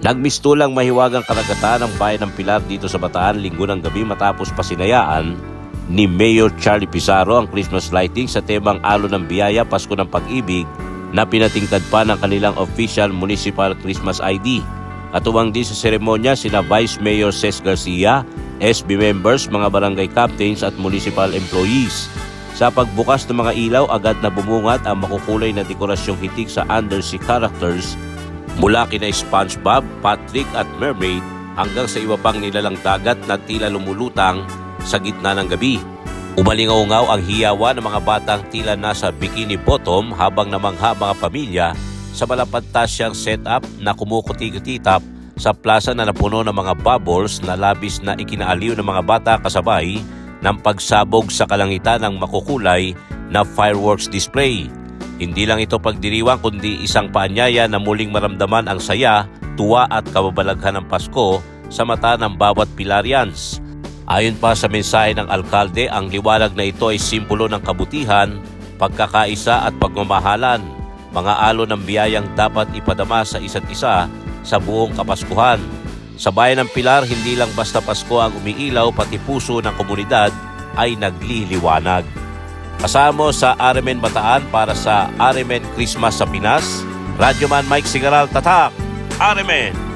Nagmistulang mahiwagang karagatan ang bayan ng Pilar dito sa Bataan linggo ng gabi matapos pasinayaan ni Mayor Charlie Pizarro ang Christmas lighting sa temang Alon ng Biyaya, Pasko ng Pag-ibig na pinatingkad pa ng kanilang official municipal Christmas ID. Katuwang din sa seremonya sina Vice Mayor Ces Garcia, SB members, mga barangay captains at municipal employees. Sa pagbukas ng mga ilaw, agad na bumungat ang makukulay na dekorasyong hitik sa undersea characters mula kina SpongeBob, Patrick at Mermaid hanggang sa iba pang nilalang dagat na tila lumulutang sa gitna ng gabi. Umalingaw-ngaw ang hiyawan ng mga batang tila nasa bikini bottom habang namangha mga pamilya sa malapantasyang setup na kumukuti-kitap sa plaza na napuno ng mga bubbles na labis na ikinaaliw ng mga bata kasabay ng pagsabog sa kalangitan ng makukulay na fireworks display. Hindi lang ito pagdiriwang kundi isang paanyaya na muling maramdaman ang saya, tuwa at kababalaghan ng Pasko sa mata ng bawat Pilarians. Ayon pa sa mensahe ng alkalde, ang liwanag na ito ay simbolo ng kabutihan, pagkakaisa at pagmamahalan, mga alon ng biyayang dapat ipadama sa isa't isa sa buong Kapaskuhan. Sa bayan ng Pilar, hindi lang basta Pasko ang umiilaw, pati puso ng komunidad ay nagliliwanag. Kasama sa RMN Bataan para sa RMN Christmas sa Pinas, Radyoman Mike Sigaral, Tatak, RMN!